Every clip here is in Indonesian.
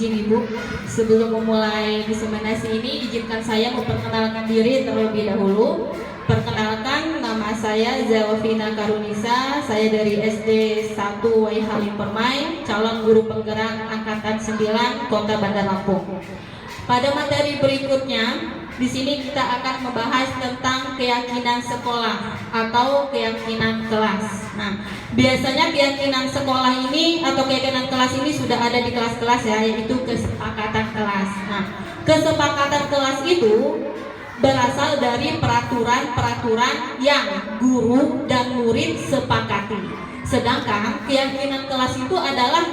izin Ibu, sebelum memulai diseminasi ini, izinkan saya memperkenalkan diri terlebih dahulu. Perkenalkan, nama saya Zelvina Karunisa, saya dari SD 1 Wai Halim Permai, calon guru penggerak Angkatan 9 Kota Bandar Lampung. Pada materi berikutnya, di sini kita akan membahas tentang keyakinan sekolah atau keyakinan kelas. Nah, biasanya keyakinan sekolah ini atau keyakinan kelas ini sudah ada di kelas-kelas ya, yaitu kesepakatan kelas. Nah, kesepakatan kelas itu berasal dari peraturan-peraturan yang guru dan murid sepakati. Sedangkan keyakinan kelas itu adalah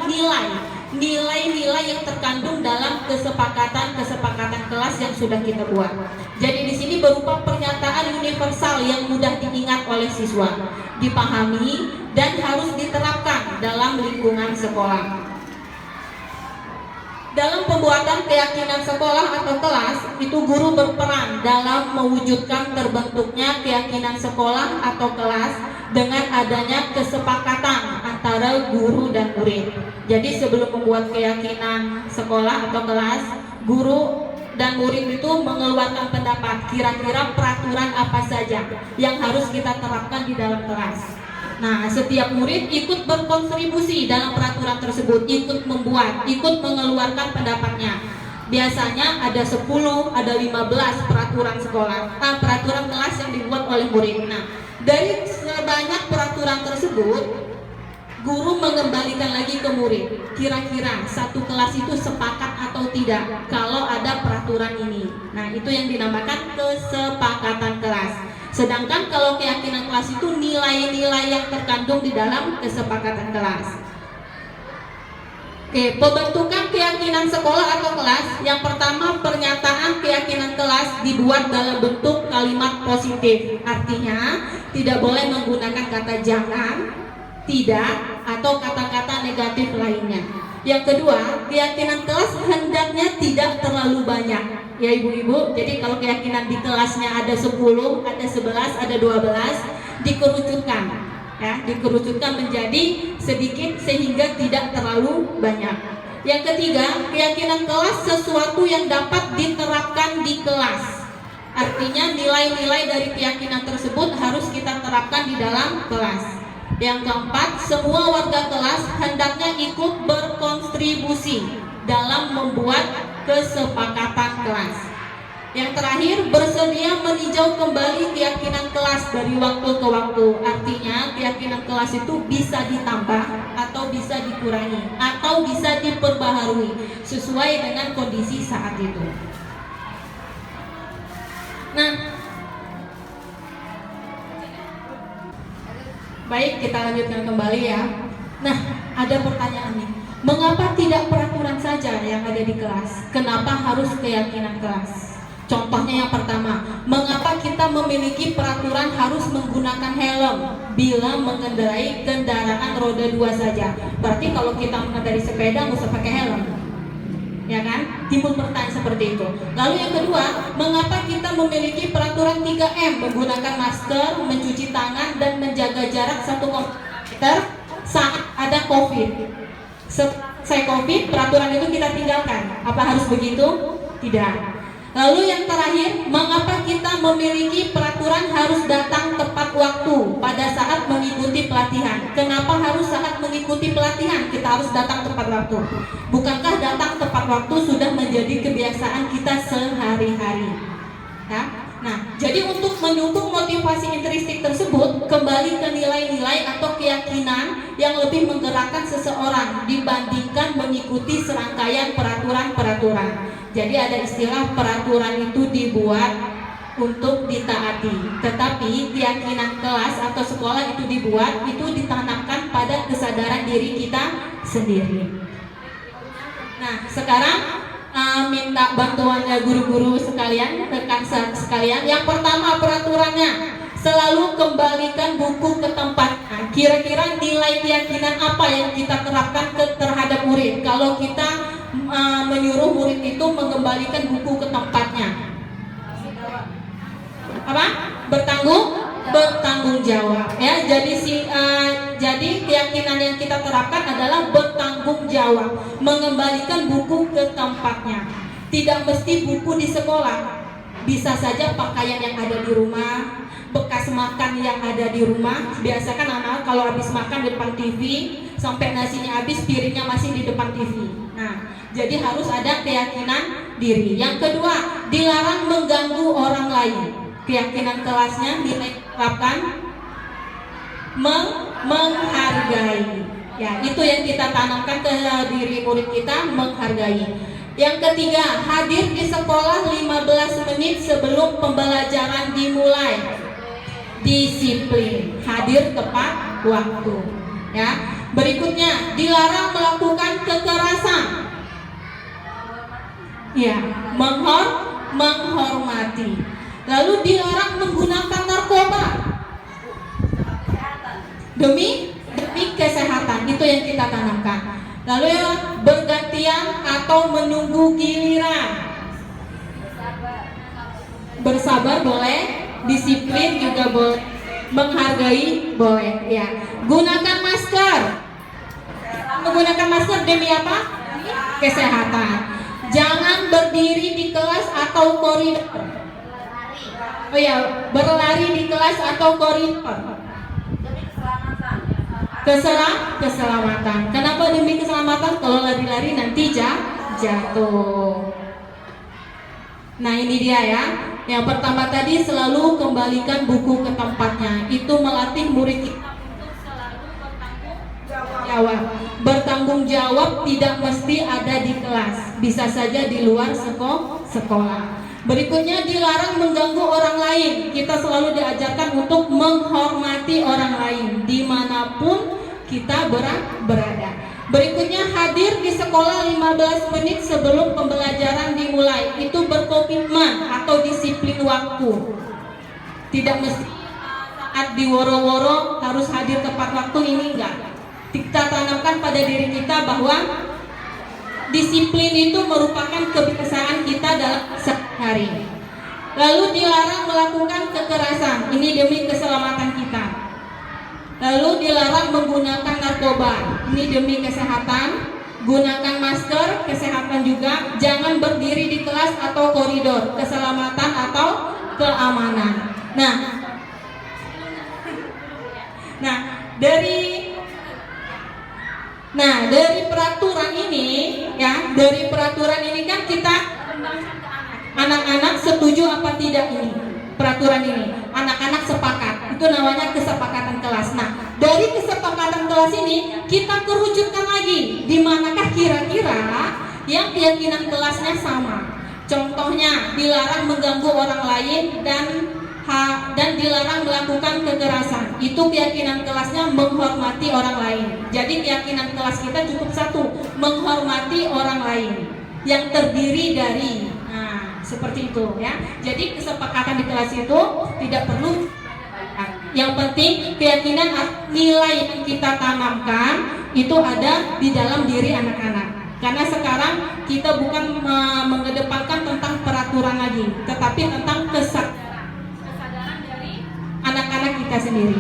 nilai-nilai yang terkandung dalam kesepakatan kelas yang sudah kita buat. Jadi di sini berupa pernyataan universal yang mudah diingat oleh siswa, dipahami dan harus diterapkan dalam lingkungan sekolah. Dalam pembuatan keyakinan sekolah atau kelas, itu guru berperan dalam mewujudkan terbentuknya keyakinan sekolah atau kelas dengan adanya kesepakatan antara guru dan murid. Jadi sebelum membuat keyakinan sekolah atau kelas, guru dan murid itu mengeluarkan pendapat kira-kira peraturan apa saja yang harus kita terapkan di dalam kelas. Nah, setiap murid ikut berkontribusi dalam peraturan tersebut, ikut membuat, ikut mengeluarkan pendapatnya. Biasanya ada 10, ada 15 peraturan sekolah, peraturan kelas yang dibuat oleh murid. Nah, dari sebanyak peraturan tersebut, guru mengembalikan lagi ke murid. Kira-kira satu kelas itu sepakat atau tidak kalau ada peraturan ini. Nah, itu yang dinamakan kesepakatan kelas. Sedangkan kalau keyakinan kelas itu nilai-nilai yang terkandung di dalam kesepakatan kelas. Oke, pembentukan keyakinan sekolah atau kelas. Yang pertama, pernyataan keyakinan kelas dibuat dalam bentuk kalimat positif. Artinya, tidak boleh menggunakan kata jangan, tidak, atau kata-kata negatif lainnya. Yang kedua, keyakinan kelas hendaknya tidak terlalu banyak. Ya ibu-ibu, jadi kalau keyakinan di kelasnya ada 10, ada 11, ada 12, dikerucutkan. Ya, dikerucutkan menjadi sedikit sehingga tidak terlalu banyak. Yang ketiga, keyakinan kelas sesuatu yang dapat diterapkan di kelas. Artinya nilai-nilai dari keyakinan tersebut harus kita terapkan di dalam kelas. Yang keempat, semua warga kelas hendaknya ikut berkontribusi dalam membuat kesepakatan kelas. Yang terakhir, bersedia meninjau kembali keyakinan kelas dari waktu ke waktu. Artinya keyakinan kelas itu bisa ditambah atau bisa dikurangi atau bisa diperbaharui sesuai dengan kondisi saat itu. Nah, baik, kita lanjutkan kembali ya. Nah, ada pertanyaan nih. Mengapa tidak peraturan saja yang ada di kelas? Kenapa harus keyakinan kelas? Contohnya yang pertama, mengapa kita memiliki peraturan harus menggunakan helm bila mengendarai kendaraan roda 2 saja? Berarti kalau kita mengendarai sepeda nggak usah pakai helm, ya kan? Timbul pertanyaan seperti itu. Lalu yang kedua, mengapa kita memiliki peraturan 3M, menggunakan masker, mencuci tangan, dan menjaga jarak 1 meter saat ada COVID? Setelah COVID, peraturan itu kita tinggalkan. Apa harus begitu? Tidak. Lalu yang terakhir, mengapa kita memiliki peraturan harus datang tepat waktu pada saat mengikuti pelatihan? Kenapa harus saat mengikuti pelatihan kita harus datang tepat waktu? Bukankah datang tepat waktu sudah menjadi kebiasaan kita sehari-hari? Ya? Nah, jadi untuk mendukung motivasi intrinsik tersebut, kembali ke nilai-nilai atau keyakinan yang lebih menggerakkan seseorang dibandingkan mengikuti serangkaian peraturan-peraturan. Jadi ada istilah peraturan itu dibuat untuk ditaati, tetapi keyakinan kelas atau sekolah itu dibuat, itu ditanamkan pada kesadaran diri kita sendiri. Nah, sekarang minta bantuannya guru-guru sekalian, rekan sekalian. Yang pertama, peraturannya selalu kembalikan buku ke tempatnya. Kira-kira nilai keyakinan apa yang kita terapkan terhadap murid kalau kita menyuruh murid itu mengembalikan buku ke tempatnya? Apa? Bertanggung jawab ya. Jadi keyakinan keyakinan yang kita terapkan adalah bertanggung jawab, mengembalikan buku ke tempatnya. Tidak mesti buku di sekolah, bisa saja pakaian yang ada di rumah, bekas makan yang ada di rumah. Biasa kan anak kalau habis makan di depan TV, sampai nasinya habis, piringnya masih di depan TV. Nah, jadi harus ada keyakinan diri. Yang kedua, dilarang mengganggu orang lain. Keyakinan kelasnya diterapkan menghargai. Ya, itu yang kita tanamkan ke diri murid kita, menghargai. Yang ketiga, hadir di sekolah 15 menit sebelum pembelajaran dimulai. Disiplin, hadir tepat waktu. Ya. Berikutnya, dilarang melakukan kekerasan. Ya, menghormati. Lalu dilarang menggunakan narkoba. Demi kesehatan, itu yang kita tanamkan. Lalu ya, bergantian atau menunggu giliran. Bersabar boleh, disiplin juga boleh, menghargai boleh. Ya, gunakan masker. Menggunakan masker demi apa? Kesehatan. Jangan berdiri di kelas atau koridor. Oh ya, berlari di kelas atau koridor. Keselamatan. Kenapa demi keselamatan? Kalau lari-lari nanti jatuh. Nah, ini dia ya. Yang pertama tadi, selalu kembalikan buku ke tempatnya. Itu melatih murid kita untuk selalu bertanggung jawab. Bertanggung jawab tidak mesti ada di kelas, bisa saja di luar sekolah. Berikutnya, dilarang mengganggu orang lain. Kita selalu diajarkan untuk menghormati orang lain dimanapun kita berada. Berikutnya, hadir di sekolah 15 menit sebelum pembelajaran dimulai. Itu berkomitmen atau disiplin waktu. Tidak mesti saat di woro-woro harus hadir tepat waktu, ini enggak. Kita tanamkan pada diri kita bahwa disiplin itu merupakan kebiasaan kita dalam sehari. Lalu dilarang melakukan kekerasan, ini demi keselamatan kita. Lalu dilarang menggunakan narkoba, ini demi kesehatan. Gunakan masker, kesehatan juga. Jangan berdiri di kelas atau koridor, keselamatan atau keamanan. Dari peraturan ini ya, dari peraturan ini kan kita anak-anak setuju apa tidak ini peraturan ini. Anak-anak sepakat, itu namanya kesepakatan kelas. Nah, dari kesepakatan kelas ini kita kerucutkan lagi, di manakah kira-kira yang keyakinan kelasnya sama. Contohnya, dilarang mengganggu orang lain dan dilarang melakukan kekerasan. Itu keyakinan kelasnya menghormati orang lain. Jadi keyakinan kelas kita cukup satu, menghormati orang lain yang terdiri dari seperti itu ya. Jadi kesepakatan di kelas itu tidak perlu. Yang penting keyakinan nilai yang kita tanamkan itu ada di dalam diri anak-anak. Karena sekarang kita bukan mengedepankan tentang peraturan lagi, tetapi tentang kesadaran dari anak-anak kita sendiri.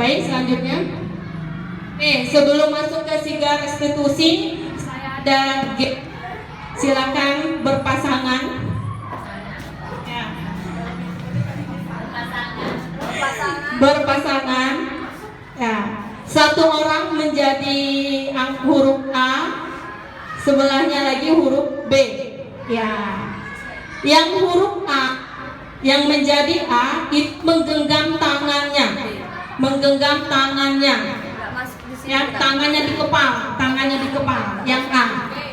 Baik, selanjutnya. Sebelum masuk ke sigar restitusi, saya ada silakan berpasangan. Berpasangan. Ya. Satu orang menjadi huruf A, sebelahnya lagi huruf B. Ya. Yang huruf A yang menjadi A itu menggenggam tangannya. Ya, tangannya di kepala, yang A,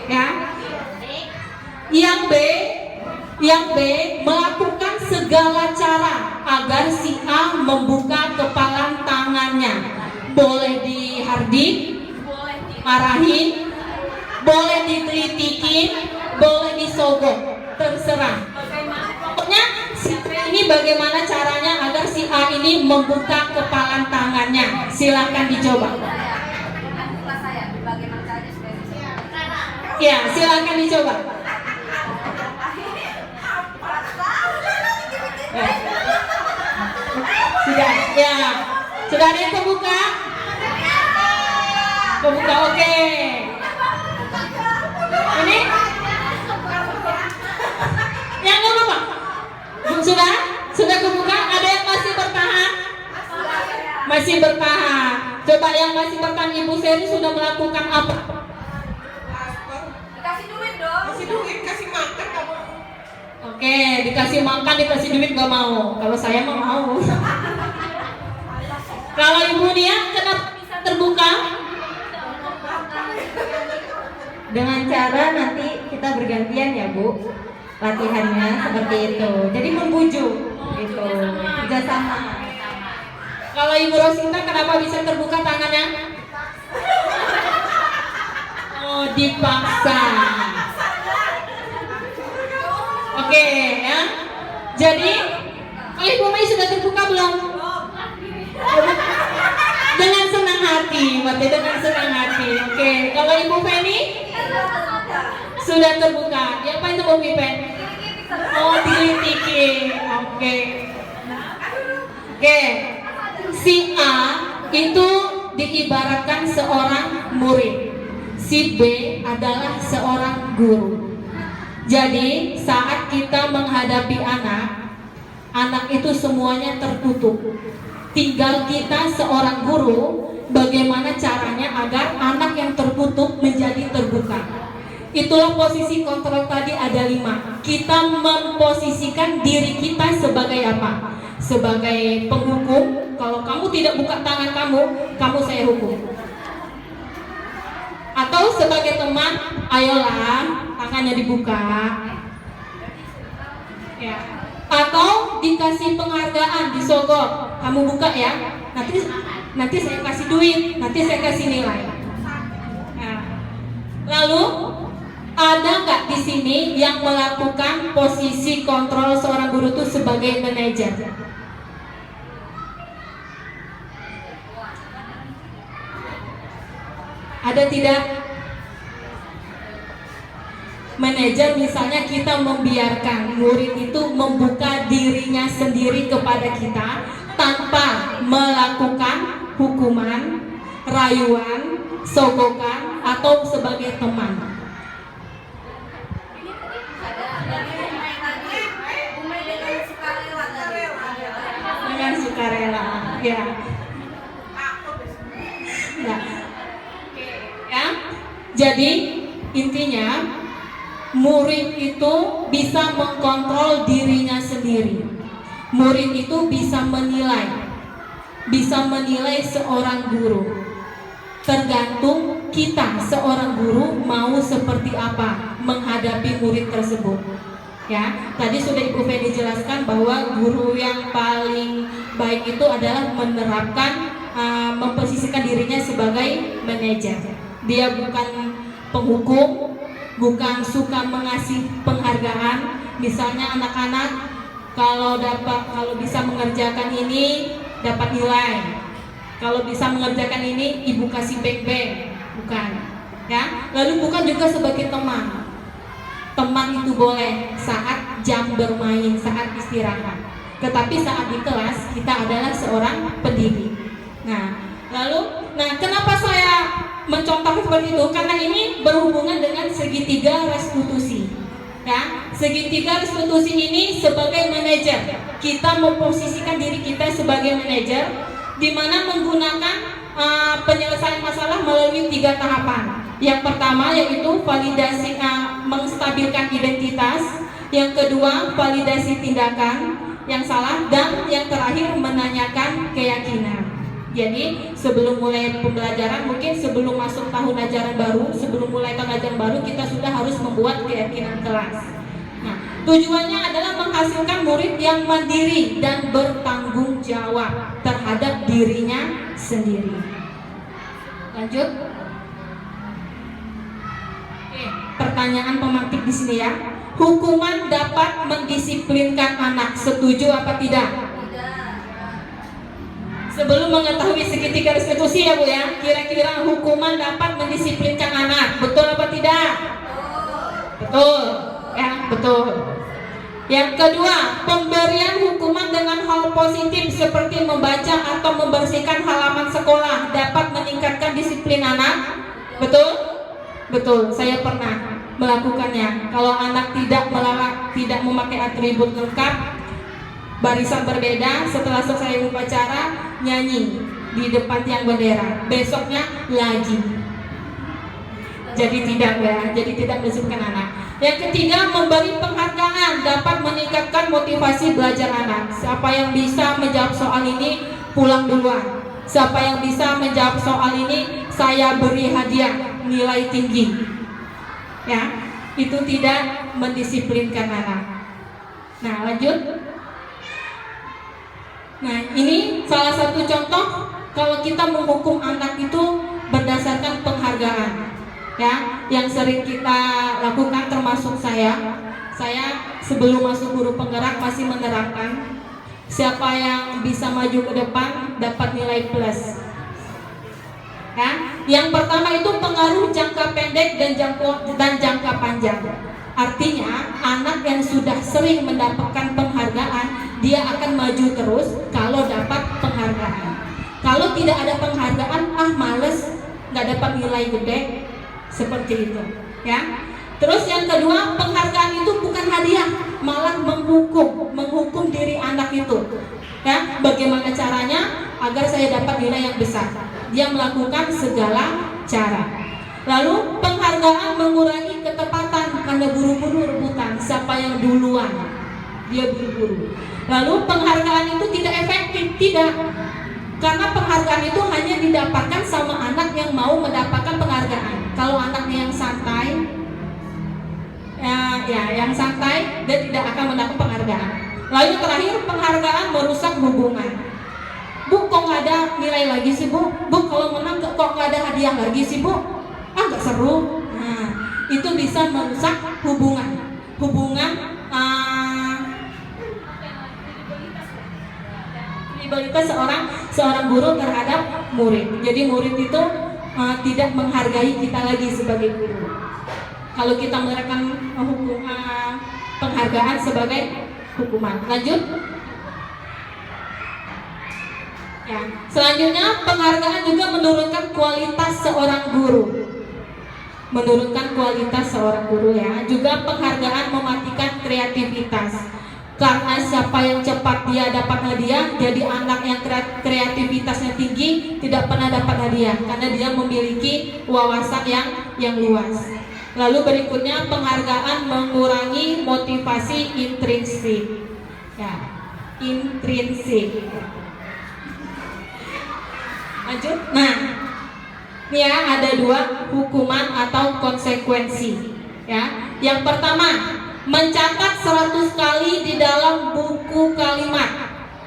ya. Yang B melakukan segala cara agar si A membuka kepalan tangannya. Boleh dihardik, boleh dimarahin, boleh dikritikin, boleh disogok, terserah. Pokoknya ini bagaimana caranya agar si A ini membuka kepalan tangannya. Silakan dicoba. Ya, silakan dicoba. Sudah ada yang terbuka? Kebuka, oke. Ini yang kebuka. Sudah kebuka. Ada yang masih bertahan? Masih bertahan. Coba yang masih bertahan, Ibu Seri sudah melakukan apa? Dikasih duit dong. Kasih duit, kasih makan kamu. Oke, dikasih makan, dikasih duit gak mau. Kalau saya mah mau. Kalau Ibu Nia, kenapa bisa terbuka? Dengan cara nanti kita bergantian ya Bu, latihannya seperti itu. Jadi membujuk gitu, kerjasama. Kalau Ibu Rosinta kenapa bisa terbuka tangannya? Oh, dipaksa. Oke, ya. Jadi, kalau Ibu Mei sudah terbuka belum? Dengan senang hati, berarti dengan senang hati. Oke, kalau Ibu Feni sudah terbuka. Ya, apa itu Bu Pipen? Oh, tiki-tiki. Oke. Oke. Si A itu diibaratkan seorang murid. Si B adalah seorang guru. Jadi saat kita menghadapi anak itu semuanya tertutup. Tinggal kita seorang guru, bagaimana caranya agar anak yang tertutup menjadi terbuka. Itulah posisi kontrol tadi ada 5. Kita memposisikan diri kita sebagai apa? Sebagai penghukum. Kalau kamu tidak buka tangan kamu saya hukum. Atau sebagai teman, ayolah tangannya dibuka. Ya. Atau dikasih penghargaan, disogok. Kamu buka ya. Nanti saya kasih duit, nanti saya kasih nilai. Nah. Lalu ada nggak di sini yang melakukan posisi kontrol seorang guru itu sebagai manajer? Ada tidak? Manajer misalnya kita membiarkan murid itu membuka dirinya sendiri kepada kita tanpa melakukan hukuman, rayuan, sogokan atau sebagai teman. Dengan sukarela, ya. Nah, ya. Jadi intinya murid itu bisa mengkontrol dirinya sendiri. Murid itu bisa menilai seorang guru. Tergantung kita seorang guru mau seperti apa menghadapi murid tersebut. Ya, tadi sudah Ibu Feni jelaskan bahwa guru yang paling baik itu adalah menerapkan, memposisikan dirinya sebagai manajer. Dia bukan penghukum, bukan suka mengasih penghargaan. Misalnya anak-anak kalau bisa mengerjakan ini dapat nilai. Kalau bisa mengerjakan ini ibu kasih beng-beng, bukan. Ya, lalu bukan juga sebagai teman. Teman itu boleh saat jam bermain, saat istirahat. Tetapi saat di kelas kita adalah seorang pendidik. Kenapa saya mencontoh seperti itu? Karena ini berhubungan dengan segitiga restitusi. Ya, segitiga restitusi ini sebagai manajer. Kita memposisikan diri kita sebagai manajer, di mana menggunakan penyelesaian masalah melalui 3 tahapan. Yang pertama yaitu validasi, menstabilkan identitas. Yang kedua validasi tindakan yang salah, dan yang terakhir menanyakan keyakinan. Jadi sebelum mulai pembelajaran, mungkin sebelum masuk tahun ajaran baru, sebelum mulai tahun ajaran baru, kita sudah harus membuat keyakinan kelas. Nah, tujuannya adalah menghasilkan murid yang mandiri dan bertanggung jawab terhadap dirinya sendiri. Lanjut. Oke, pertanyaan pemantik di sini ya. Hukuman dapat mendisiplinkan anak, setuju apa tidak? Sebelum mengetahui segitiga restitusi ya Bu ya, kira-kira hukuman dapat mendisiplinkan anak, betul apa tidak? Betul, ya betul. Yang kedua, pemberian hukuman dengan hal positif seperti membaca atau membersihkan halaman sekolah dapat meningkatkan disiplin anak. Betul? Betul, saya pernah melakukannya. Kalau anak tidak memakai atribut lengkap, barisan berbeda, setelah selesai upacara nyanyi di depan tiang bendera. Besoknya lagi. Jadi tidak mendisiplinkan anak. Yang ketiga, memberi penghargaan dapat meningkatkan motivasi belajar anak. Siapa yang bisa menjawab soal ini pulang duluan. Siapa yang bisa menjawab soal ini saya beri hadiah nilai tinggi. Ya, itu tidak mendisiplinkan anak. Nah, lanjut. Nah, ini salah satu contoh kalau kita menghukum anak itu berdasarkan penghargaan. Ya, yang sering kita lakukan termasuk saya sebelum masuk guru penggerak masih menerapkan siapa yang bisa maju ke depan dapat nilai plus. Ya, yang pertama itu pengaruh jangka pendek dan jangka panjang. Artinya anak yang sudah sering mendapatkan penghargaan dia akan maju terus kalau dapat penghargaan. Kalau tidak ada penghargaan, males, nggak dapat nilai gede. Seperti itu, ya. Terus yang kedua, penghargaan itu bukan hadiah, malah menghukum diri anak itu. Ya, bagaimana caranya agar saya dapat nilai yang besar? Dia melakukan segala cara. Lalu penghargaan mengurangi ketepatan karena buru-buru rebutan siapa yang duluan. Dia buru-buru. Lalu penghargaan itu tidak efektif, tidak. Karena penghargaan itu hanya didapatkan sama anak yang mau mendapatkan penghargaan. Kalau anaknya yang santai, yang santai, dia tidak akan mendapat penghargaan. Lalu terakhir, penghargaan merusak hubungan. Bu, kok nggak ada nilai lagi sih bu? Bu, kalau menang kok nggak ada hadiah lagi sih bu? Nggak seru. Nah, itu bisa merusak hubungan. Kredibilitas seorang guru terhadap murid. Jadi murid itu tidak menghargai kita lagi sebagai guru. Kalau kita menerapkan penghargaan sebagai hukuman. Lanjut. Ya. Selanjutnya, penghargaan juga menurunkan kualitas seorang guru. Ya. Juga penghargaan mematikan kreativitas. Karena siapa yang cepat dia dapat hadiah, jadi anak yang kreativitasnya tinggi tidak pernah dapat hadiah karena dia memiliki wawasan yang luas. Lalu berikutnya, penghargaan mengurangi motivasi intrinsik. Ya, intrinsik. Lanjut. Nah, ini ya ada dua hukuman atau konsekuensi. Ya, yang pertama, mencatat 100 kali di dalam buku kalimat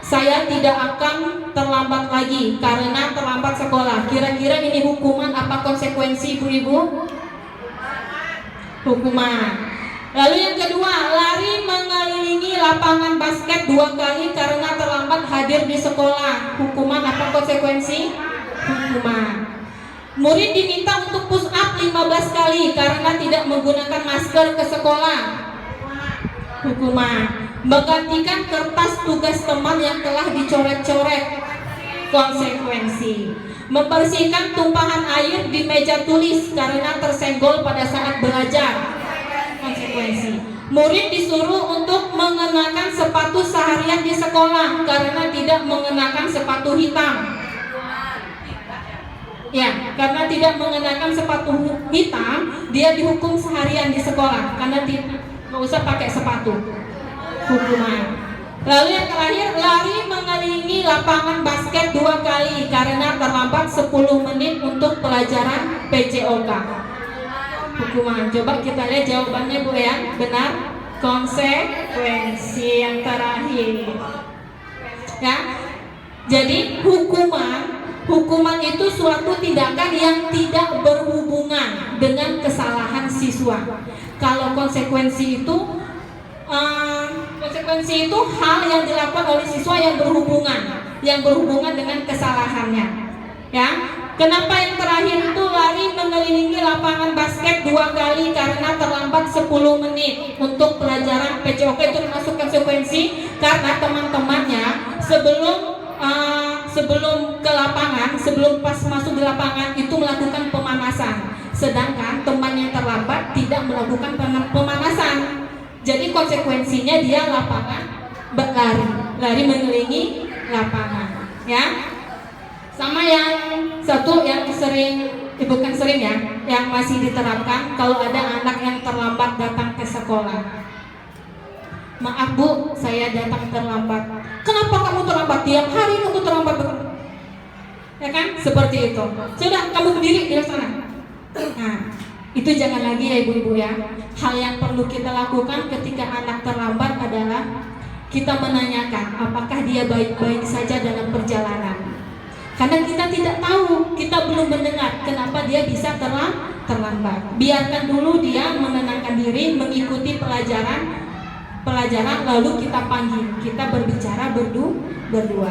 saya tidak akan terlambat lagi karena terlambat sekolah. Kira-kira ini hukuman apa konsekuensi ibu-ibu? Hukuman. Lalu yang kedua, lari mengelilingi lapangan basket 2 kali karena terlambat hadir di sekolah. Hukuman apa konsekuensi? Hukuman. Murid diminta untuk push up 15 kali karena tidak menggunakan masker ke sekolah. Hukuman. Menggantikan kertas tugas teman yang telah dicoret-coret. Konsekuensi. Membersihkan tumpahan air di meja tulis karena tersenggol pada saat belajar. Konsekuensi. Murid disuruh untuk mengenakan sepatu seharian di sekolah karena tidak mengenakan sepatu hitam. Ya, karena tidak mengenakan sepatu hitam, dia dihukum seharian di sekolah karena nggak usah pakai sepatu. Hukuman. Lalu yang terakhir, lari mengelilingi lapangan basket 2 kali karena terlambat 10 menit untuk pelajaran PCOK. Hukuman. Coba kita lihat jawabannya Bu ya. Benar? Konsekuensi yang terakhir. Ya. Jadi hukuman itu suatu tindakan yang tidak berhubungan dengan kesalahan siswa. Kalau konsekuensi itu hal yang dilakukan oleh siswa yang berhubungan dengan kesalahannya. Ya. Kenapa yang terakhir itu lari mengelilingi lapangan basket 2 kali karena terlambat 10 menit untuk pelajaran PCOK itu termasuk konsekuensi karena teman-temannya sebelum ke lapangan, sebelum pas masuk di lapangan itu melakukan pemanasan, sedangkan teman yang terlambat tidak melakukan pemanasan. Jadi konsekuensinya dia lapangan lari mengelilingi lapangan, ya. Sama yang satu yang sering, bukan sering ya, yang masih diterapkan kalau ada anak yang terlambat datang ke sekolah. Maaf Bu, saya datang terlambat. Kenapa kamu terlambat? Tiap hari kamu terlambat. Ya kan? Seperti itu. Sudah, kamu berdiri di sana. Nah, itu jangan lagi ya ibu-ibu ya. Hal yang perlu kita lakukan ketika anak terlambat adalah kita menanyakan apakah dia baik-baik saja dalam perjalanan. Karena kita tidak tahu, kita belum mendengar kenapa dia bisa terlambat. Biarkan dulu dia menenangkan diri, mengikuti pelajaran, lalu kita panggil, kita berbicara berdua.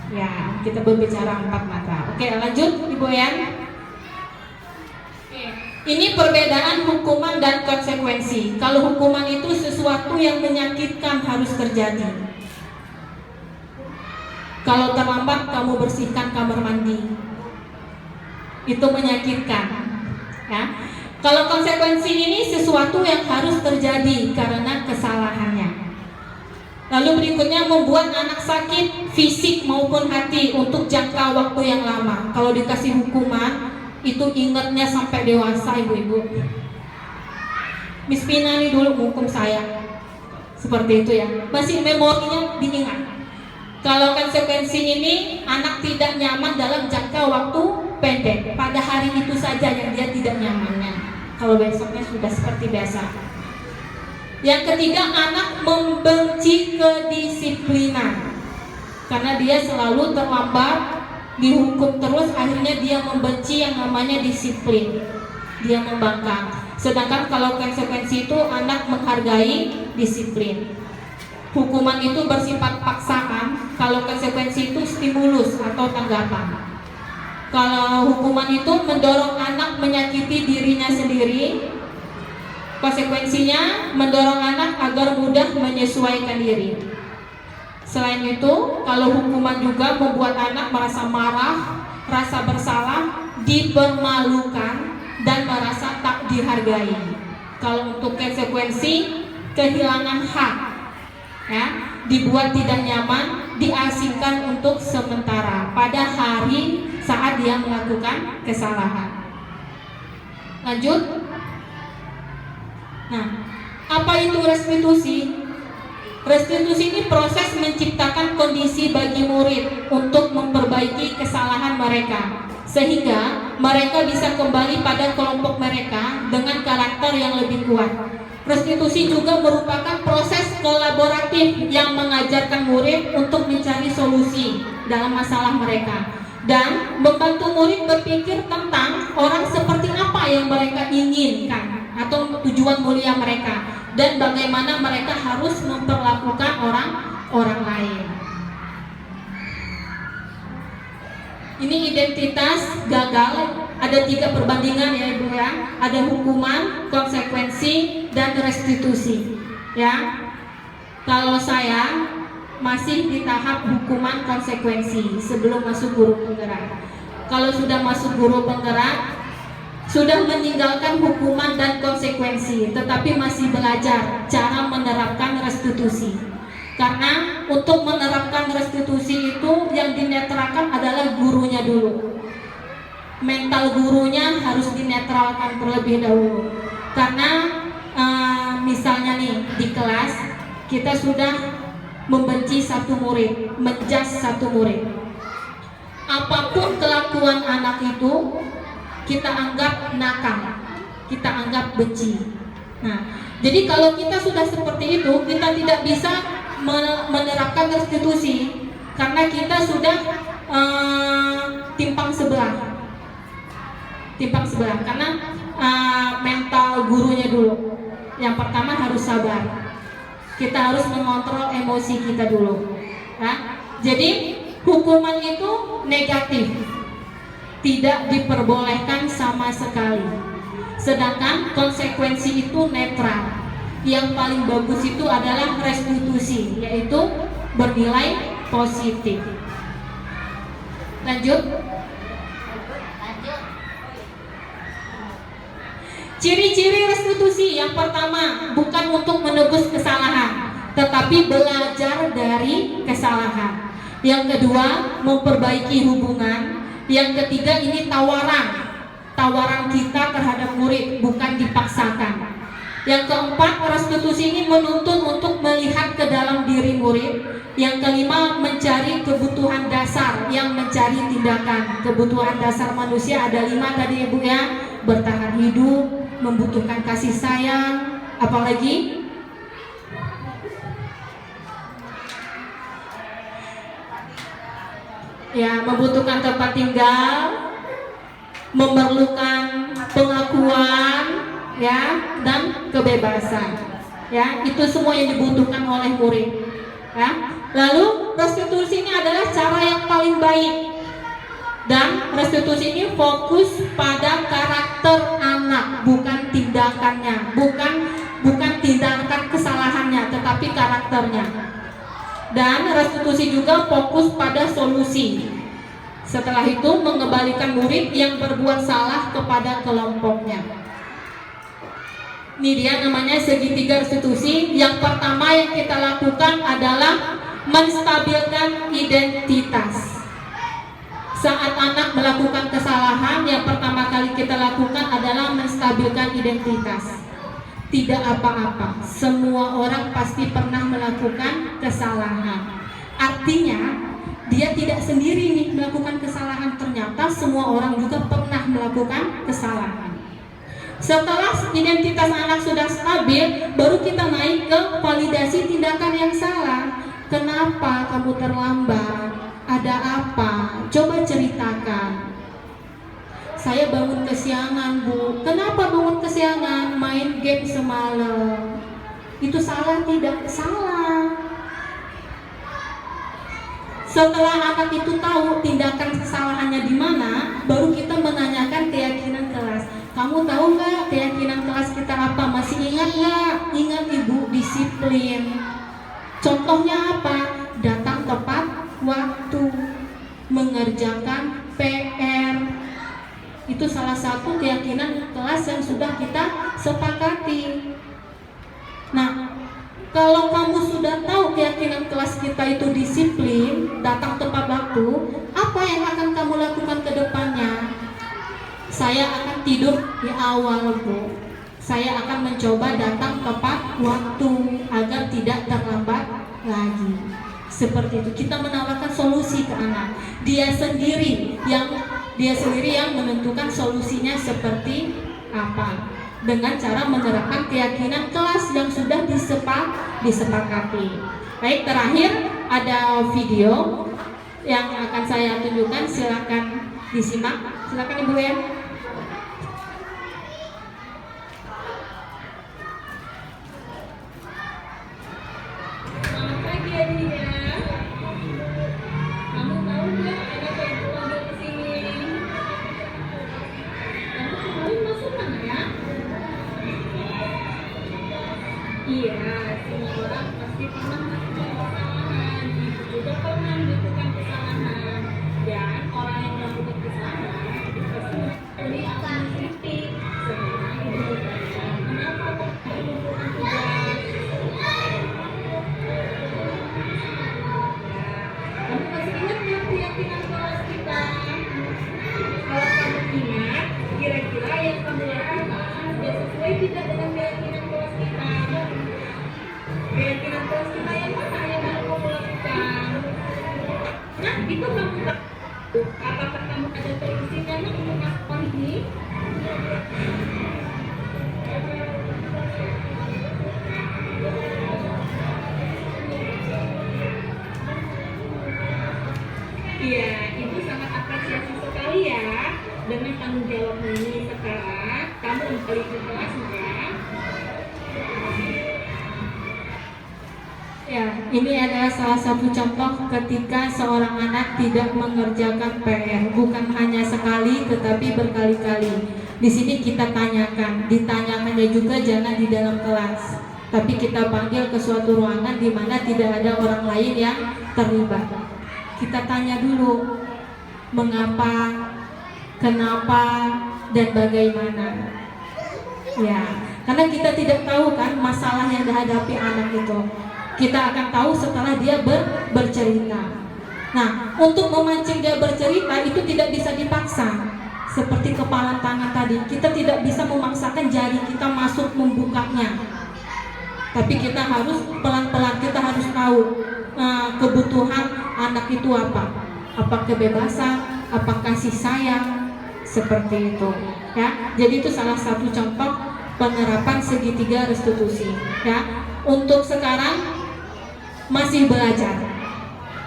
Ya, kita berbicara 4 mata. Oke, lanjut Ibu Yan. Ini perbedaan hukuman dan konsekuensi. Kalau hukuman itu sesuatu yang menyakitkan harus terjadi. Kalau terlambat kamu bersihkan kamar mandi, itu menyakitkan, ya. Kalau konsekuensi ini sesuatu yang harus terjadi karena kesalahannya. Lalu berikutnya membuat anak sakit fisik maupun hati untuk jangka waktu yang lama. Kalau dikasih hukuman itu ingatnya sampai dewasa ibu-ibu. Miss Pina nih dulu menghukum saya seperti itu ya, masih memorinya diingat. Kalau konsekuensi ini anak tidak nyaman dalam jangka waktu pendek, pada hari itu saja yang dia tidak nyamannya. Kalau besoknya sudah seperti biasa. Yang ketiga, anak membenci kedisiplinan. Karena dia selalu terlambat, dihukum terus, akhirnya dia membenci yang namanya disiplin. Dia membangkang. Sedangkan kalau konsekuensi itu anak menghargai disiplin. Hukuman itu bersifat paksaan, kalau konsekuensi itu stimulus atau tanggapan. Kalau hukuman itu mendorong anak menyakiti dirinya sendiri, konsekuensinya mendorong anak agar mudah menyesuaikan diri. Selain itu, kalau hukuman juga membuat anak merasa marah, rasa bersalah, dipermalukan, dan merasa tak dihargai. Kalau untuk konsekuensi, kehilangan hak, ya, dibuat tidak nyaman, diasingkan untuk sementara pada hari saat dia melakukan kesalahan. Lanjut. Nah, apa itu restitusi? Restitusi ini proses menciptakan kondisi bagi murid untuk memperbaiki kesalahan mereka, sehingga mereka bisa kembali pada kelompok mereka dengan karakter yang lebih kuat. Restitusi juga merupakan proses kolaboratif yang mengajarkan murid untuk mencari solusi dalam masalah mereka dan membantu murid berpikir tentang orang seperti apa yang mereka inginkan atau tujuan mulia mereka dan bagaimana mereka harus memperlakukan orang lain. Ini identitas gagal, ada 3 perbandingan ya Ibu ya. Ada hukuman, konsekuensi, dan restitusi. Ya. Kalau saya masih di tahap hukuman konsekuensi sebelum masuk guru penggerak. Kalau sudah masuk guru penggerak, sudah meninggalkan hukuman dan konsekuensi, tetapi masih belajar cara menerapkan restitusi. Karena untuk menerapkan restitusi itu yang dinetralkan adalah gurunya dulu. Mental gurunya harus dinetralkan terlebih dahulu. Karena misalnya nih di kelas kita sudah membenci satu murid, menjudge satu murid. Apapun kelakuan anak itu kita anggap nakal, kita anggap benci. Nah, jadi kalau kita sudah seperti itu, kita tidak bisa menerapkan restitusi karena kita sudah timpang sebelah karena mental gurunya dulu. Yang pertama harus sabar, kita harus mengontrol emosi kita dulu ya. Jadi hukuman itu negatif, tidak diperbolehkan sama sekali, sedangkan konsekuensi itu netral. yang paling bagus itu adalah restitusi, yaitu bernilai positif. Lanjut. Ciri-ciri restitusi yang pertama, bukan untuk menebus kesalahan, tetapi belajar dari kesalahan. Yang kedua, memperbaiki hubungan. Yang ketiga, ini tawaran kita terhadap murid, bukan dipaksakan. Yang keempat, restitusi ini menuntun untuk melihat ke dalam diri murid. Yang kelima, mencari kebutuhan dasar yang mencari tindakan. Kebutuhan dasar manusia ada 5 tadi Ibu ya. Bertahan hidup, membutuhkan kasih sayang, apalagi ya, membutuhkan tempat tinggal, memerlukan pengakuan ya, dan kebebasan ya. Itu semua yang dibutuhkan oleh murid ya. Lalu restitusi ini adalah cara yang paling baik, dan restitusi ini fokus pada karakter anak, bukan tindakannya, bukan tindakan kesalahannya, tetapi karakternya. Dan restitusi juga fokus pada solusi. Setelah itu mengembalikan murid yang berbuat salah kepada kelompoknya. Ini dia namanya segitiga restitusi. Yang pertama yang kita lakukan adalah menstabilkan identitas. Saat anak melakukan kesalahan, yang pertama kali kita lakukan adalah menstabilkan identitas. Tidak apa-apa, semua orang pasti pernah melakukan kesalahan. Artinya dia tidak sendiri nih melakukan kesalahan, ternyata semua orang juga pernah melakukan kesalahan. Setelah identitas anak sudah stabil, baru kita naik ke validasi tindakan yang salah. Kenapa kamu terlambat? Ada apa? Coba ceritakan. Saya bangun kesiangan, Bu. Kenapa bangun kesiangan? Main game semalam. Itu salah tidak? Salah. Setelah anak itu tahu tindakan kesalahannya di mana, baru kita menanyakan keyakinan kelas. Kamu tahu nggak keyakinan kelas kita apa? Masih ingat nggak? Ingat Ibu, disiplin. Contohnya apa? Datang tepat waktu, mengerjakan PR. Itu salah satu keyakinan kelas yang sudah kita sepakati. Nah, kalau kamu sudah tahu keyakinan kelas kita itu disiplin, datang tepat waktu, apa yang akan kamu lakukan ke depannya? Saya akan tidur di awal, Bu. Saya akan mencoba datang tepat waktu agar tidak terlambat lagi. Seperti itu, kita menawarkan solusi ke anak. Dia sendiri yang menentukan solusinya seperti apa, dengan cara menerapkan keyakinan kelas yang sudah disepakati. Baik, terakhir ada video yang akan saya tunjukkan, silakan disimak. Silakan Ibu ya. Iya, semua orang pasti pernah melakukan kesalahan, ibu juga pernah melakukan kesalahan, dan orang yang melakukan kesalahan itu pasti ini akan mengkritik. Sebenarnya ibu bertanya, kenapa kok ibu kurang tugas? Kamu masih ingat nggak keyakinan kelas kita? Kalau kamu ingat, kira-kira yang kamu lakukan sudah sesuai tidak dengan keyakinan kelas kita? Keyakinan kelas kita yang mana yang mau kamu lakukan? Nah, itu kamu tahu. Apakah kamu ada solusinya untuk melakukan ini? Iya, ibu sangat apresiasi sekali ya dengan tanggung jawabmu ini. Sekarang kamu balik ke kelas ya. Ya, ini adalah salah satu contoh ketika seorang anak tidak mengerjakan PR, bukan hanya sekali tetapi berkali-kali. Di sini kita ditanyakannya juga jangan di dalam kelas. tapi kita panggil ke suatu ruangan di mana tidak ada orang lain yang terlibat. Kita tanya dulu mengapa, kenapa, dan bagaimana. Ya, karena kita tidak tahu kan masalah yang dihadapi anak itu. Kita akan tahu setelah dia bercerita. Nah, untuk memancing dia bercerita itu tidak bisa dipaksa. Seperti kepala tangan tadi, kita tidak bisa memaksakan jari kita masuk membukanya. Tapi kita harus pelan-pelan, kita harus tahu kebutuhan anak itu apa. Apa kebebasan, apa kasih sayang, seperti itu. Ya, jadi itu salah satu contoh penerapan segitiga restitusi. Ya, untuk sekarang masih belajar.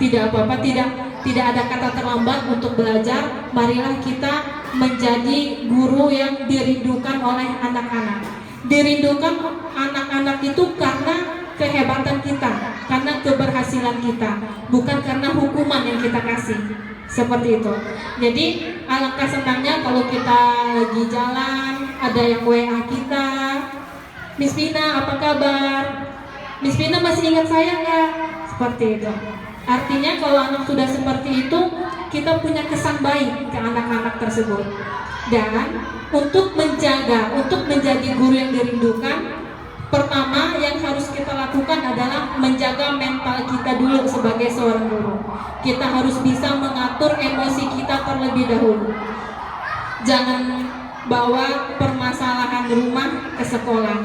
Tidak apa-apa, tidak ada kata terlambat untuk belajar. Marilah kita menjadi guru yang dirindukan oleh anak-anak. Dirindukan anak-anak itu karena kehebatan kita, karena keberhasilan kita, bukan karena hukuman yang kita kasih. Seperti itu. Jadi alangkah senangnya kalau kita lagi jalan, ada yang WA kita, Miss Vina apa kabar? Miss Vina masih ingat saya nggak? Seperti itu. Artinya kalau anak sudah seperti itu, kita punya kesan baik ke anak-anak tersebut. Dan untuk menjadi guru yang dirindukan, pertama yang harus kita lakukan adalah menjaga mental kita dulu sebagai seorang guru. Kita harus bisa mengatur emosi kita terlebih dahulu. Jangan bawa permasalahan rumah ke sekolah.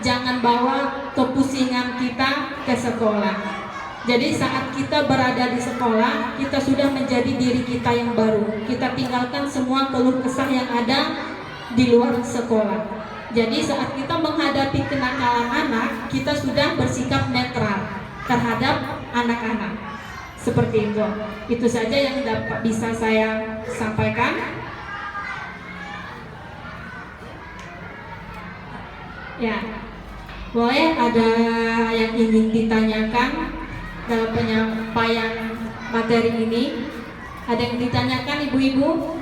Jangan bawa kepusingan kita ke sekolah. Jadi saat kita berada di sekolah, kita sudah menjadi diri kita yang baru. Kita tinggalkan semua keluh kesah yang ada di luar sekolah. Jadi saat kita menghadapi kenakalan anak, kita sudah bersikap netral terhadap anak-anak. Seperti itu. Itu saja yang bisa saya sampaikan. Ya, boleh ada yang ingin ditanyakan dalam penyampaian materi ini? Ada yang ditanyakan ibu-ibu?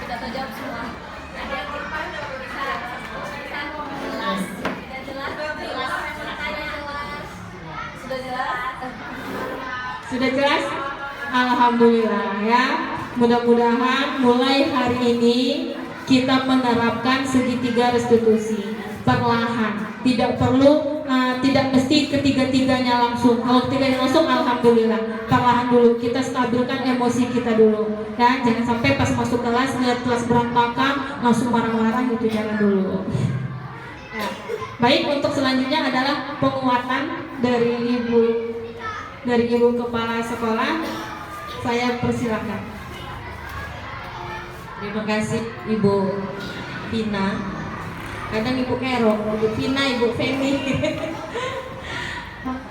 Sudah terjawab semua. Ada yang depan bisa jelas. Sudah jelas. Sudah jelas? Alhamdulillah ya. Mudah-mudahan mulai hari ini kita menerapkan segitiga restitusi perlahan, tidak perlu tidak mesti ketiga-tiganya langsung. Kalau ketiganya langsung, alhamdulillah, perlahan dulu kita stabilkan emosi kita dulu ya. Jangan sampai pas masuk kelas lihat kelas berantakan langsung marah-marah, gitu, jangan dulu ya. Baik, untuk selanjutnya adalah penguatan dari ibu kepala sekolah. Saya persilakan. Terima kasih Ibu Vina. Kadang Ibu Kero, Ibu Vina, Ibu Feni.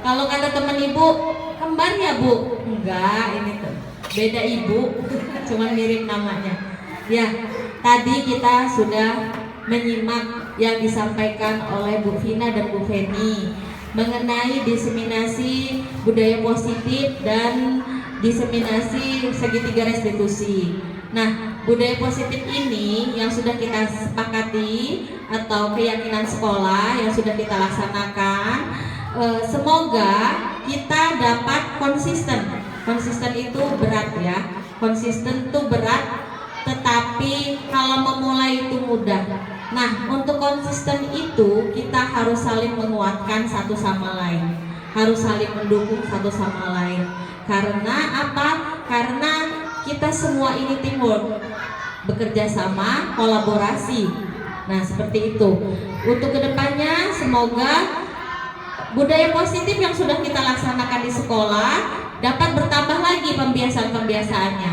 Kalau kata teman Ibu, kembar ya Bu? Enggak, ini tuh beda Ibu, cuma mirip namanya. Ya, tadi kita sudah menyimak yang disampaikan oleh Bu Vina dan Bu Feni mengenai diseminasi budaya positif dan diseminasi segitiga restitusi. Nah, budaya positif ini yang sudah kita sepakati atau keyakinan sekolah yang sudah kita laksanakan, semoga kita dapat konsisten. Konsisten itu berat ya. Konsisten itu berat, tetapi kalau memulai itu mudah. Nah, untuk konsisten itu kita harus saling menguatkan satu sama lain, harus saling mendukung satu sama lain. Karena apa? Karena kita semua ini teamwork, bekerja sama, kolaborasi. Nah, seperti itu. Untuk kedepannya, semoga budaya positif yang sudah kita laksanakan di sekolah dapat bertambah lagi pembiasaan-pembiasaannya.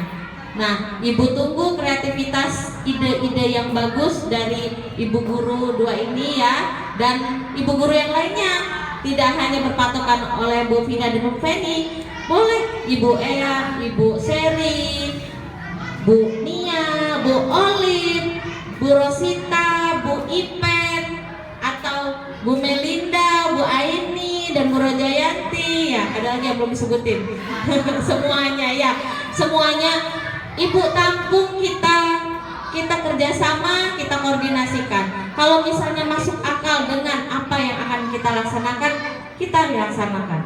Nah, Ibu tunggu kreativitas ide-ide yang bagus dari Ibu Guru 2 ini ya, dan Ibu Guru yang lainnya. Tidak hanya berpatokan oleh Bu Vina dan Bu Feni, boleh Ibu Eyang, Ibu Seri, Bu Nia, Bu Olin, Bu Rosita, Bu Ipet, atau Bu Melinda, Bu Aini, dan Bu Rojayanti. Ya, ada lagi yang belum disebutin. Semuanya ya, semuanya ibu tampung kita kerjasama, kita koordinasikan. Kalau misalnya masuk akal dengan apa yang akan kita laksanakan, kita laksanakan,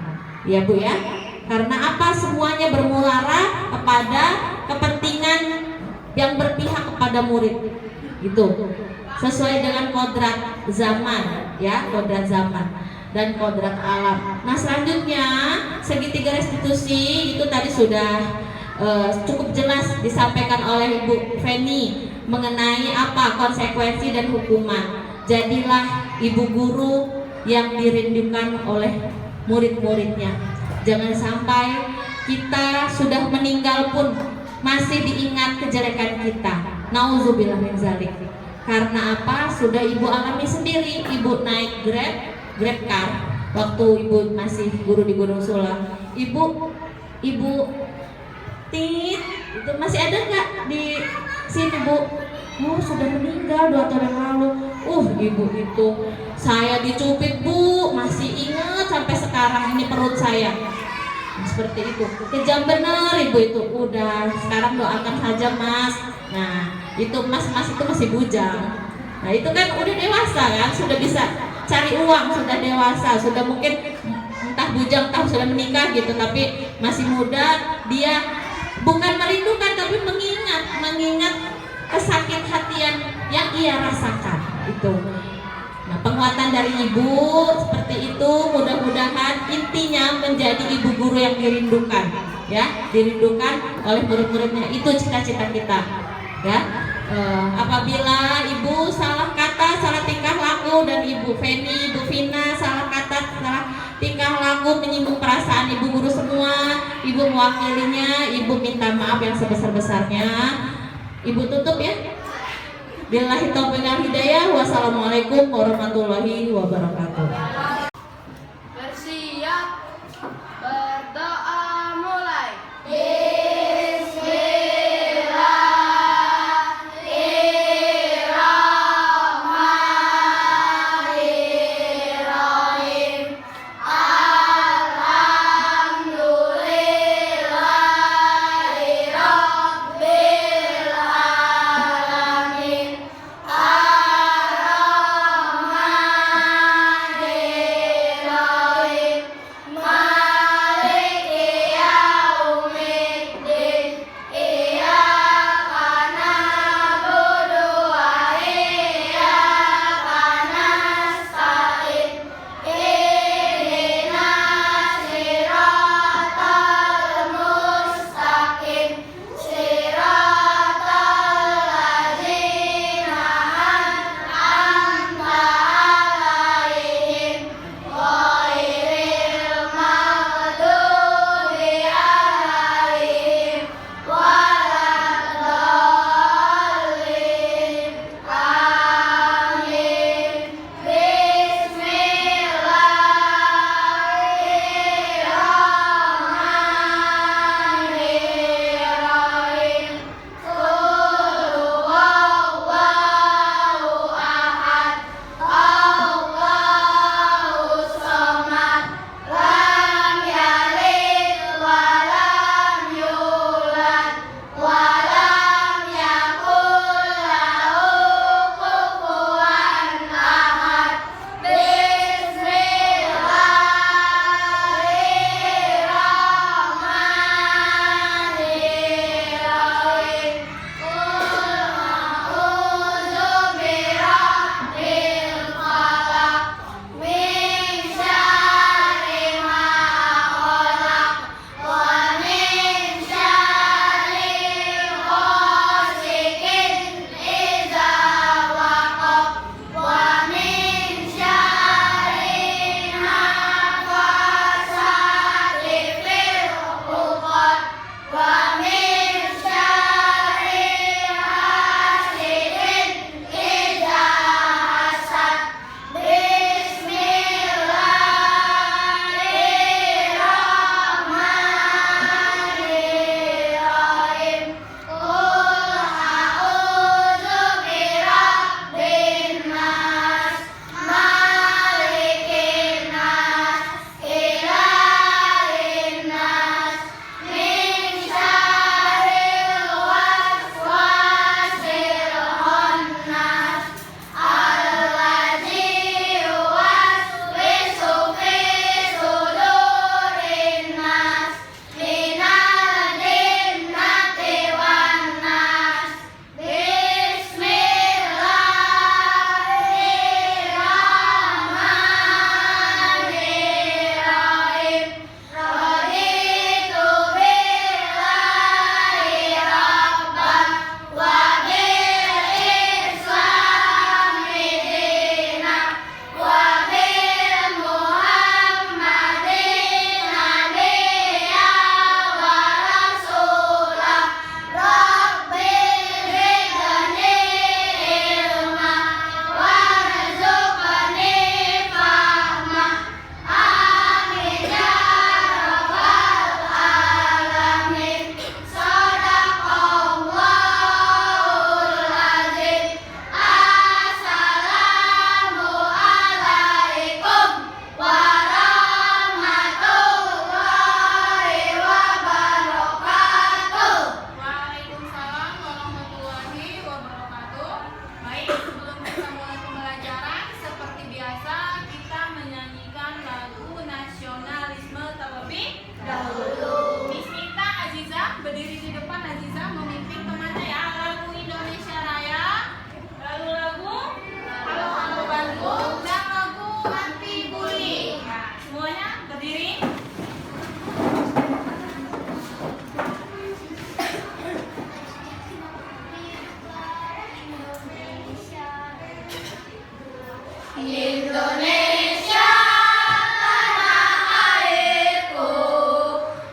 ya Bu ya. Karena apa? Semuanya bermuara kepada kepentingan yang berpihak kepada murid, gitu. Sesuai dengan kodrat zaman, ya, kodrat zaman dan kodrat alam. Nah selanjutnya segitiga restitusi itu tadi sudah cukup jelas disampaikan oleh Ibu Feni mengenai apa konsekuensi dan hukuman. Jadilah ibu guru yang dirindukan oleh murid-muridnya. Jangan sampai kita sudah meninggal pun masih diingat kejelekan kita. Nauzubillah min zalik. Karena apa? Sudah ibu alami sendiri. Ibu naik Grab car waktu ibu masih guru di Gunung Sula. Ibu Tit, itu masih ada nggak di sini Bu? Oh sudah meninggal 2 tahun yang lalu. Ibu itu saya dicubit Bu, masih ingat sampai sekarang ini perut saya. Nah, seperti itu. Kejam bener ibu itu. Udah sekarang doakan saja Mas. Nah itu Mas itu masih bujang. Nah itu kan udah dewasa kan, sudah bisa cari uang, sudah dewasa, sudah mungkin entah bujang entah sudah menikah gitu, tapi masih muda. Dia bukan merindukan tapi mengingat kesakit hatian yang ia rasakan itu. Nah penguatan dari ibu seperti itu mudah-mudahan intinya menjadi ibu guru yang dirindukan, ya, dirindukan oleh murid-muridnya. Itu cita-cita kita, ya. Apabila ibu salah kata, salah tingkah laku, dan ibu Feni, ibu Vina salah kata, salah tingkah laku menyinggung perasaan ibu guru semua, ibu mewakilinya, ibu minta maaf yang sebesar-besarnya. Ibu tutup ya. Billahi taufiq wal hidayah. Wassalamualaikum warahmatullahi wabarakatuh. Bersiap, berdoa mulai. Indonesia tanah airku,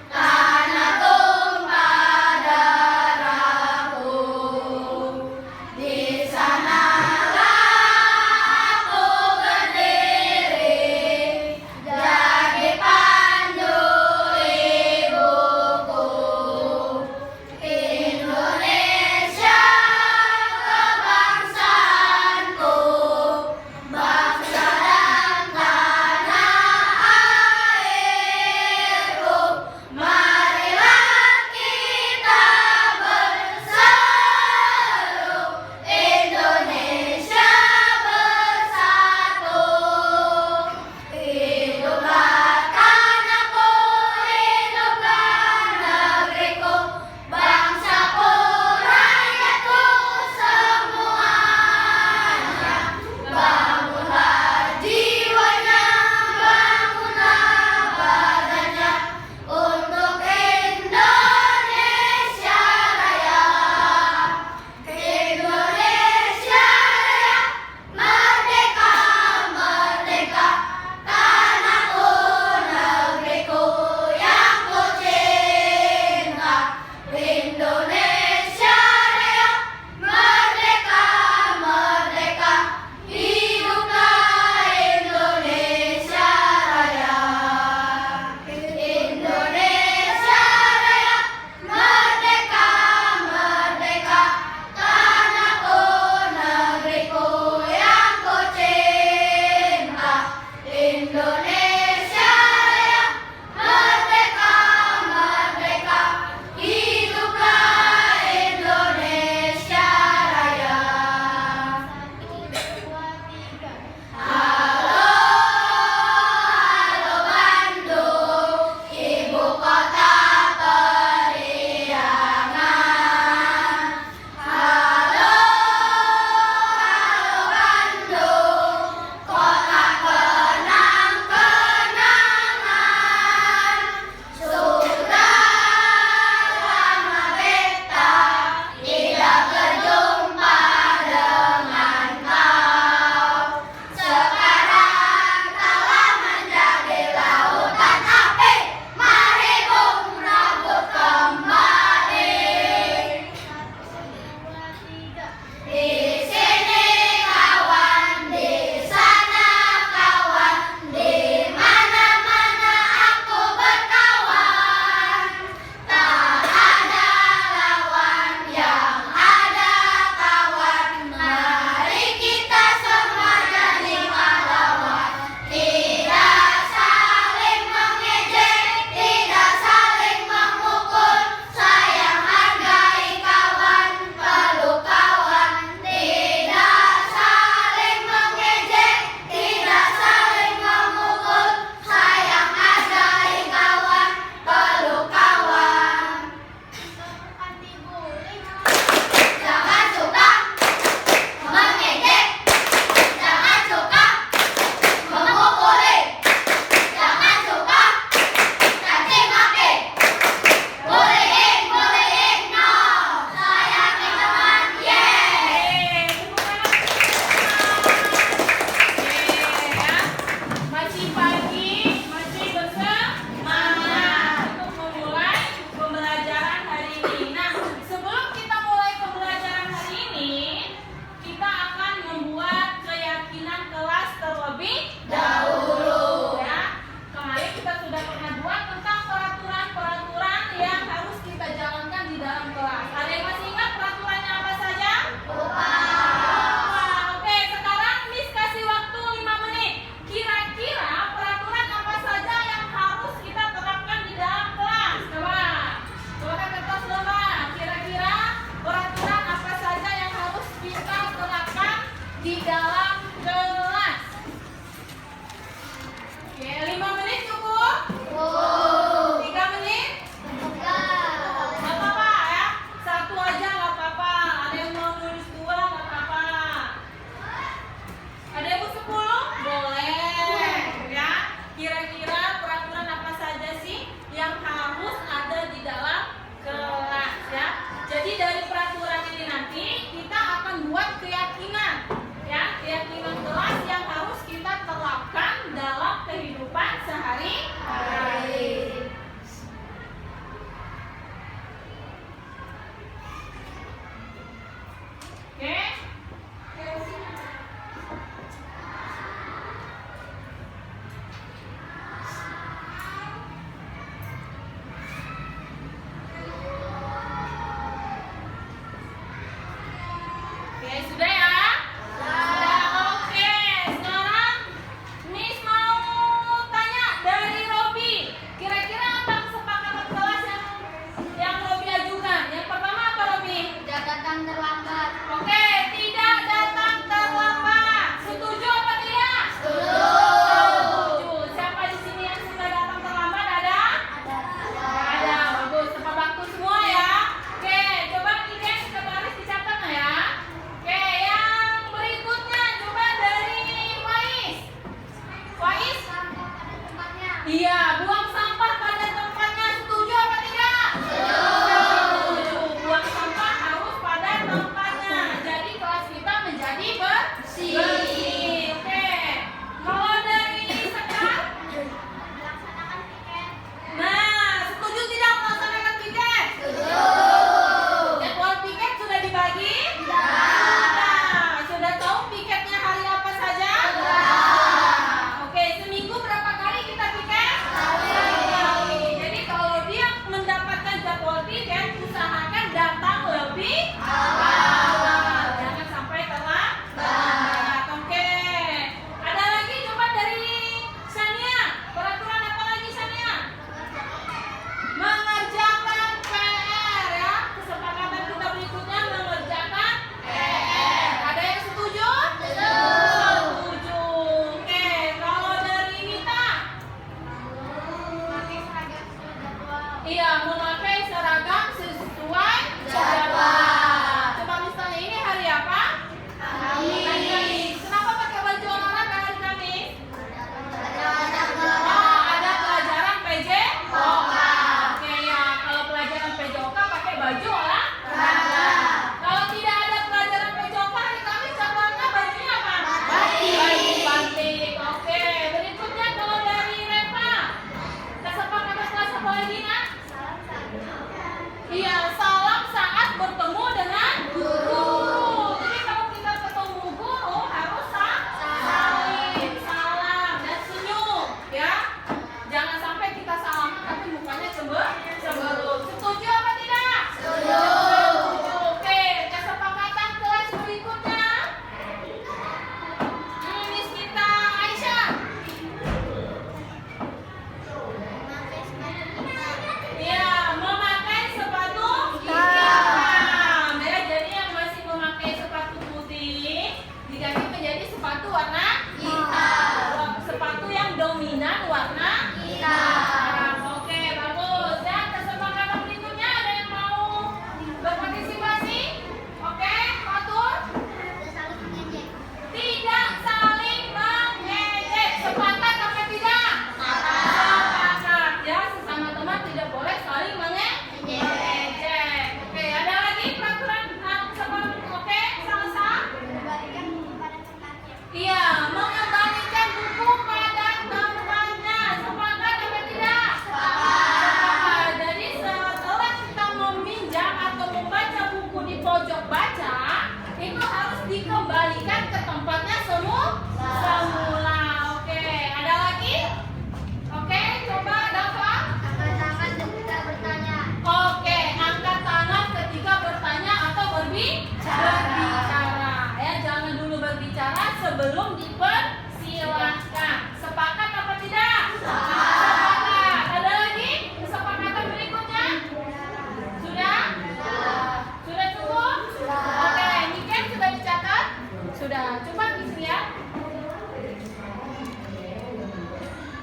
tanah tumpah darahku. Di sanalah aku berdiri, jadi pandu ibuku. Indonesia kebangsaanku, bangsa dan Oke, sudah ya? Sudah. Oke, sekarang Miss mau tanya dari Robi. Kira-kira apa kesepakatan kelas yang Robi ajukan? Yang pertama apa Robi? Tidak datang terlambat. Oke, tidak datang terlambat. Setuju apa tidak? Setuju. Setuju. Siapa di sini yang suka datang terlambat? Ada? Ada. Bagus. Tepat waktu semua ya. Oke, coba ini sekretaris dicatat ya. Oke, yang berikutnya coba dari Wais. Wais? Iya, buang sampah pada tempatnya. Setuju apa tidak? Setuju. Buang sampah harus pada tempatnya. Jadi kelas kita menjadi bersih. Oke. Kalau dari Sekar? Nah, setuju tidak melaksanakan piket? Jadwal piket sudah dibagi? Sudah. Sudah tahu piketnya hari apa saja? Oke, seminggu berapa kali kita piket? Sekali. Jadi kalau dia mendapatkan jadwal piket, usahakan datang lebih awal. Jangan sampai terlambat. Oke. Ada lagi coba dari Sania. Peraturan apa lagi Sania? Mengerjakan PR ya. Kesepakatan kita berikutnya mengerjakan PR. Ada yang setuju? Setuju. Oke, kalau dari Mita? Iya, memakai seragam sesuai jadwal. Coba misalnya ini hari apa? Kamis. Kenapa pakai baju olahraga hari Kamis? Oh, ada pelajaran PJOK. Oke ya, kalau pelajaran PJOK pakai baju olahraga. Kalau tidak ada pelajaran PJOK hari Kamis, jadwalnya bajunya apa? Baju batik. Oke, berikutnya kalau dari Reva. Kesepakatan kelas apa lagi nak? Iya, salam saat bertemu dengan guru. Jadi kalau kita ketemu guru harus salim, salam dan senyum, ya. Jangan sampai kita salaman tapi mukanya cemberut. Setuju apa tidak? Setuju. Oke, kesepakatan kelas berikutnya. Miss kita Aisyah. Iya, memakai sepatu hitam. Ya, jadi yang masih memakai sepatu putih diganti menjadi sepatu warna hitam. Sepatu yang dominan warna hitam. Oke, bagus. Ya, kesepakatan berikutnya ada yang mau berpartisipasi? Oke, Fatur. Tidak saling mengejek. Sepakat apa tidak? Sepakat. Ya, sesama teman tidak boleh saling mengejek. Oke, ada lagi peraturan kesepakatan? Oke, Salsa. Iya, mengembalikan buku pada tempatnya. Sepakat apa tidak? Sepakat. Jadi setelah kita meminjam atau membaca buku di pojok baca, itu harus dikembalikan ke tempatnya semula. Oke, ada lagi? Oke, coba Dafa. Oke, angkat tangan ketika bertanya atau berbicara. Ya, jangan dulu berbicara sebelum dipersilahkan. Sepakat apa tidak? Sepakat. Ada lagi kesepakatan berikutnya? Sudah? Sudah cukup? Oke, Niken sudah dicatat? Sudah. Coba di sini ya.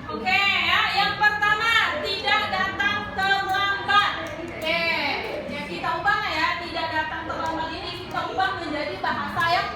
Oke, ya, yang pertama tidak datang terlambat. Oke, ya kita ubah ya, tidak datang terlambat ini kita ubah menjadi bahasa yang